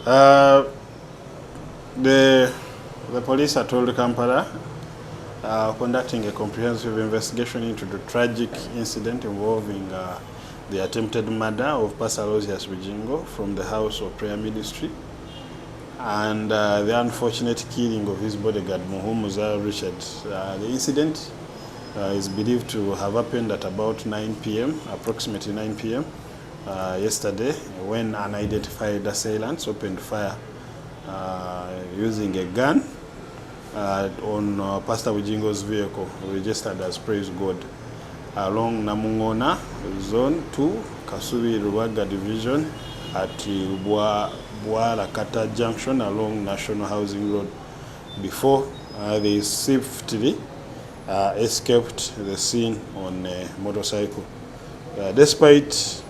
Uh, the police are told Kampala conducting a comprehensive investigation into the tragic incident involving the attempted murder of Pastor Bugingo from the House of Prayer Ministry and the unfortunate killing of his bodyguard Muhumuza Richard. The incident is believed to have happened at about 9 p.m., approximately 9 p.m. Yesterday, when unidentified assailants opened fire using a gun on Pastor Bugingo's vehicle, registered as Praise God, along Namungona Zone 2, Kasubi Ruwaga Division at Bwalakata Junction along National Housing Road, before they swiftly escaped the scene on a motorcycle. Despite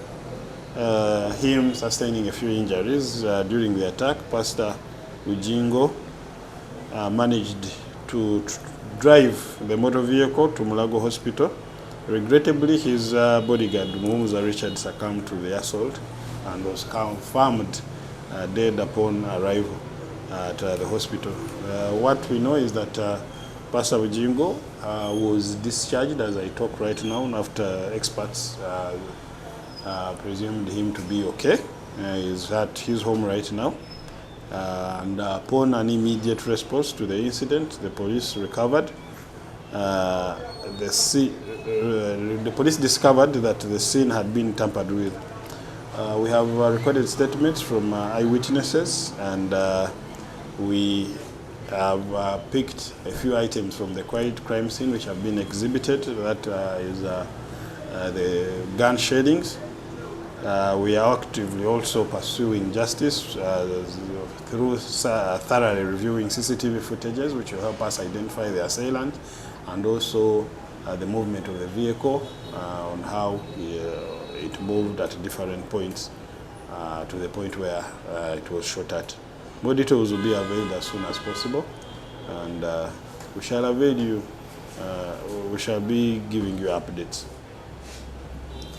him sustaining a few injuries during the attack, Pastor Bugingo managed to drive the motor vehicle to Mulago Hospital. Regrettably, his bodyguard, Muhumuza Richard, succumbed to the assault and was confirmed dead upon arrival at the hospital. What we know is that Pastor Bugingo was discharged as I talk right now after experts presumed him to be okay. He's at his home right now. And upon an immediate response to the incident, the police recovered. The police discovered that the scene had been tampered with. We have recorded statements from eyewitnesses, and we have picked a few items from the quiet crime scene which have been exhibited. That is the gun shadings. We are actively also pursuing justice through thoroughly reviewing CCTV footages, which will help us identify the assailant, and also the movement of the vehicle on how it moved at different points to the point where it was shot at. More details will be availed as soon as possible, and we shall avail you. We shall be giving you updates.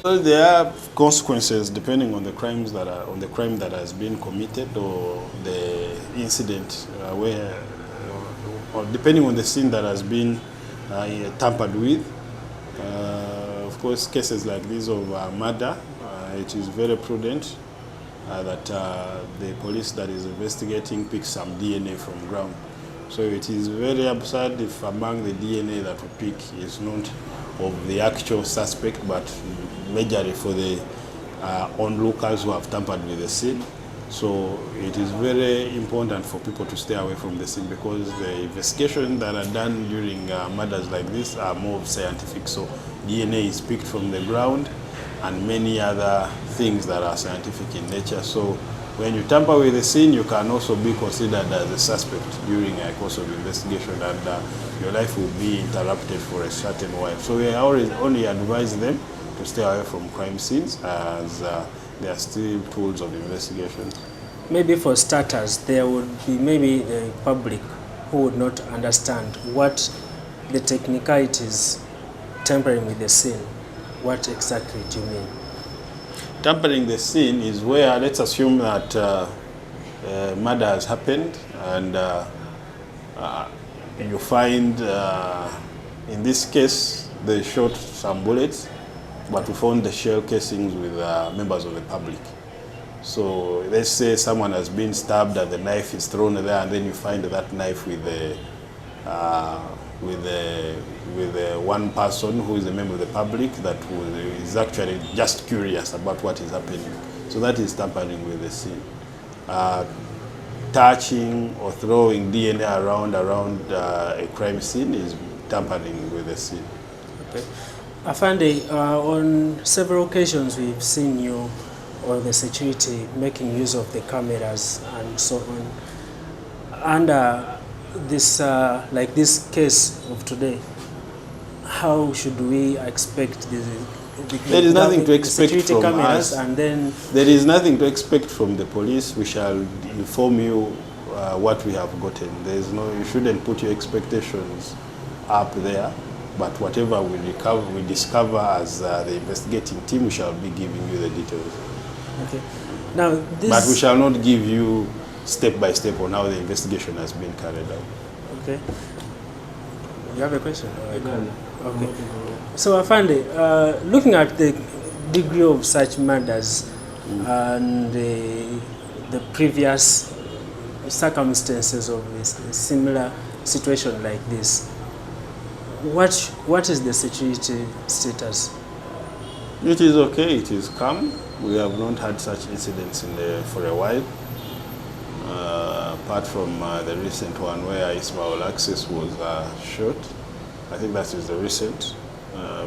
Well, there are consequences depending on the crimes that are the crime that has been committed or the incident or depending on the scene that has been tampered with. Of course, cases like this of murder, it is very prudent that the police that is investigating picks some DNA from ground. So it is very absurd if among the DNA that we pick is not of the actual suspect, but majorly for the onlookers who have tampered with the scene. So it is very important for people to stay away from the scene, because the investigations that are done during murders like this are more scientific. So DNA is picked from the ground and many other things that are scientific in nature. So when you tamper with the scene, you can also be considered as a suspect during a course of investigation, and your life will be interrupted for a certain while. So we always only advise them to stay away from crime scenes, as they are still tools of investigation. Maybe for starters, there would be maybe the public who would not understand what the technicalities tampering with the scene. What exactly do you mean? Tampering the scene is where, let's assume that murder has happened, and you find, in this case, they shot some bullets, but we found the shell casings with members of the public. So let's say someone has been stabbed and the knife is thrown there, and then you find that knife with one person who is a member of the public that is actually just curious about what is happening. So that is tampering with the scene. Touching or throwing DNA around a crime scene is tampering with the scene. Okay. Afande, on several occasions we've seen you or the security making use of the cameras and so on. Under this, like this case of today, how should we expect there is nothing to expect from cameras, us. and then there is nothing to expect from the police. We shall inform you what we have gotten. There is no, you shouldn't put your expectations up there. But whatever we discover as the investigating team, we shall be giving you the details. Okay. Now, this... But we shall not give you step by step on how the investigation has been carried out. Okay. You have a question? Okay. So Afande, looking at the degree of such murders and the previous circumstances of a similar situation like this, what is the security status? It is okay. It is calm. We have not had such incidents for a while. Apart from the recent one where Ismail Axis was shot. I think that is the recent.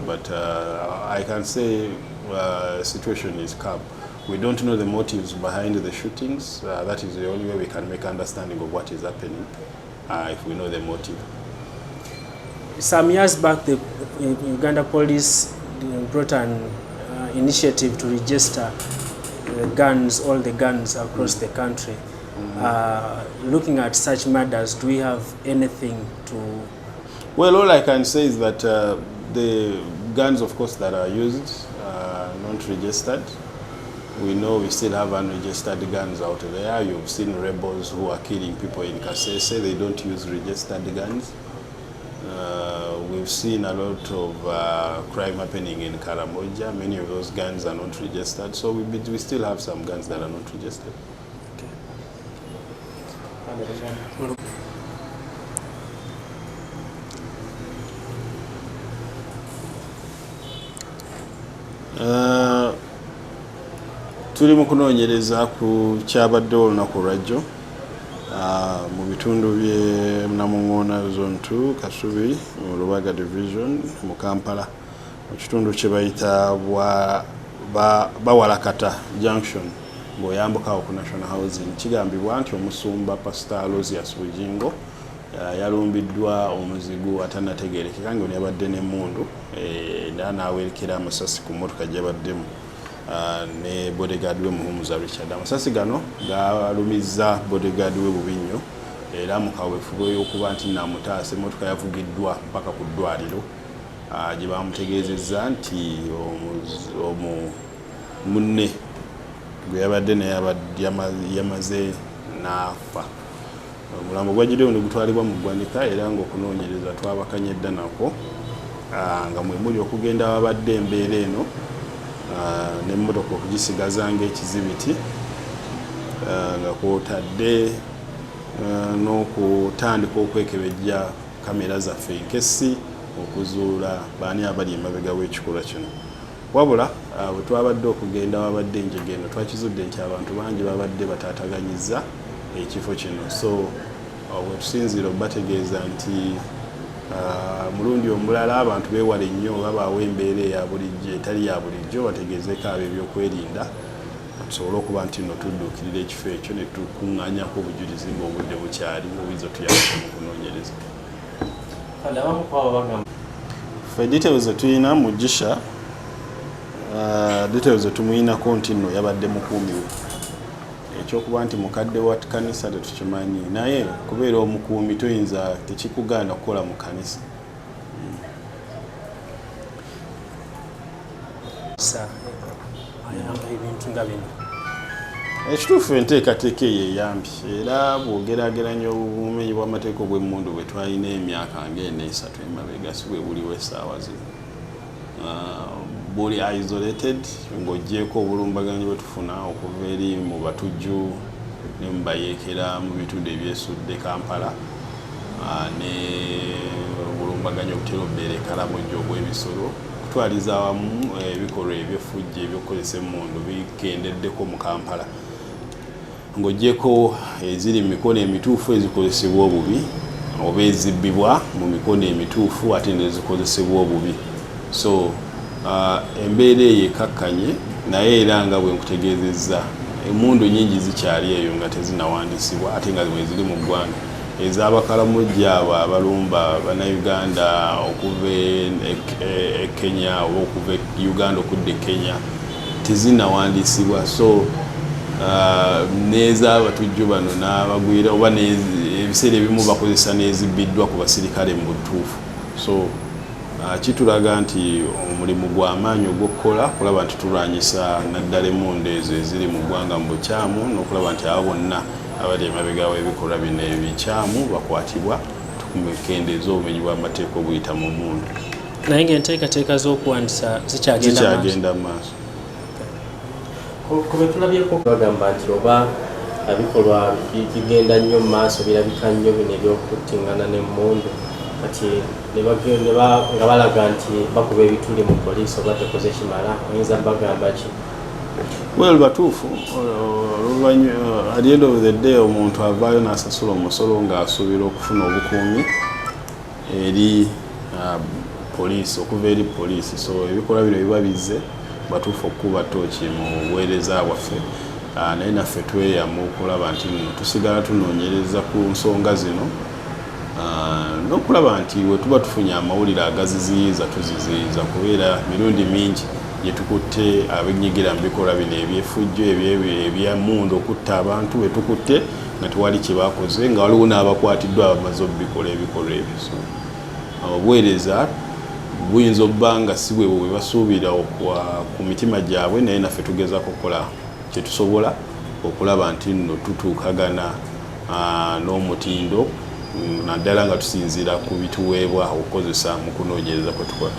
But I can say the situation is calm. We don't know the motives behind the shootings. That is the only way we can make understanding of what is happening, if we know the motive. Some years back, the Uganda police brought an initiative to register guns, all the guns across the country. Looking at such matters, do we have anything to... Well, all I can say is that the guns, of course, that are used are not registered. We know we still have unregistered guns out there. You've seen rebels who are killing people in Kasese. They don't use registered guns. We've seen a lot of crime happening in Karamoja. Many of those guns are not registered. So we still have some guns that are not registered. Tuli mu kunoonyereza ku kyabaddewo olunaku lwajjo mu bitundu by'e Namuŋŋoona Zone 2 Kasubi mu Lubaga Division mu Kampala mu kitundu kye bayita Bawalakata Junction ng'oyambuka ku National Housing. Kigambibwa nti omusumba Pasita Bugingo yalumbiddwa omuzigu atannategeerekeka ng'oni yabadde n'emmundu era n'awerekera amasasi ku mmotoka gy'abaddemu ne bodyguard we Muhumuza Richard. Amasasi gano galumizza bodyguard we bubi nnyo era mu kaweefube y'okuba nti namutaasa emmotoka yavugiddwa mpaka ku ddwaliro gye bamutegeezezza nti munne gwe yabadde naye yamaze n'afa. Omulambo gwajjiddewo ne gutwalibwa mu ggwanika era ng'okunoonyereza twabakanye edda nako nga mwe muli okugenda wabadde embeera eno n'emmotoka okugisigaza ng'ekizibiti nga kwotadde n'okutandika okwekebejja kamera zaffe enkesi okuzuula baani abali emabega w'ekikolwa kino. Wabula bwe twabadde okugenda wabadde enjega eno twakizudde nti abantu bangi babadde bataataganyizza ekifo kino. So bwe tusinziira obategeeza nti mulundi omulala abantu beewale nnyo babaawo embeera eya bulijjo etali ya bulijjo bategeezeko abo ebyokwerinda tusobole okuba nti nno tudduukirira ekifo ekyo ne tukuŋŋaanyako obujulizi ng'obudde bukyali obuyinza otuyambako mu kunoonyereza. Ffe details zetulina mu Gisha, details zetumuyinako nti nno yabadde mukuumi we. Ekyokuba nti mukadde wa kkanisa tetukimanyi, naye kubeera omukuumi toyinza tekikugaana kukola mu kkanisa. Ekituufu enteekateeka eyo eyambi era bw'ogeraageranya obumenyi bw'amateeka obw'emmundu bwe twalina emyaka ng'ena esatu emabega si bwe buliwo essaawa zino. Buli isolated ng'oggyeko obulumbaganyi bwe tufuna okuva eri mu batujju ne mu bayeekera mu bitundu ebyesudde Kampala ne obulumbaganyi obutera obbeera e Karamoja obw'ebisolo kutwaliza awamu ebikolwa eby'effujjo ebyokukozesa emmundu bikendeddeko mu Kampala ng'oggyeko eziri mu mikono emituufu ezikozesebwa obubi oba ezibbibwa mu mikono emituufu ate nezikozesebwa obubi. So embeera eyo ekakkanye naye era nga bwe nkutegeezezza emmundu nnyingi zikyali eyo nga tezinnawandiisibwa ate nga bwe ziri mu ggwanga. Ez'Abakaramoja abo abalumba Bannayuganda okuva e Kenya oba okuva e Uganda okudda e Kenya tezinnawandiisibwa. So n'ez'abatujju bano n'abagwira oba ebiseera ebimu bakozesa n'ezibbiddwa ku basirikale mu butuufu. So kitulaga nti omulimu gw'amaanyi ogw'okukola kulaba nti tulwanyisa naddala emmundu ezo eziri mu ggwanga mu bukyamu n'okulaba nti abo bonna abali emabega w'ebikolwa bino ebikyamu bakwatibwa tukumekendeeza obumenyi bw'amateeka obuyita mu mmundu. Naye ng'enteekateeka z'okuwandisa zikyagenda mu maaso. Ku bwe tulabyeko bagamba nti oba ebikolwa bigenda nnyo mu maaso birabika nnyo bino ebyokuttingana n'emmundu kati nga balaga nti bakuba ebituli mu poliisi oba tekoze kimala oyinza bagamba ki? Well, batuufu at the end of the day omuntu avaayo n'asasula omusolo ng'asuubira okufuna obukuumi eri poliisi okuva eri poliisi, so ebikolwa bino biba bizze batuufu okukuba tooki mu buweereza bwaffe. Naye naffe tweyama okulaba nti tusigala tunoonyereza ku nsonga zino n'okulaba nti we tuba tufunye amawulire agaziziyiza tuziziyiza, kubeera mirundi mingi gye tukutte abenyigira mu bikolwa bino ebyefujjo ebyemmundu okutta abantu be tukutte nga tewali kye bakoze nga waliwo n'abakwatiddwa bamaze obikola ebikolwa ebyo. So obuweereza buyinza obba nga si bwe bwe basuubira ku mitima gyabwe, naye naffe tugezaako okukola kye tusobola okulaba nti nno tutuukagana n'omutindo naddala nga tusinziira ku bituweebwa okukozesa mu kunoonyereza kwe tukola.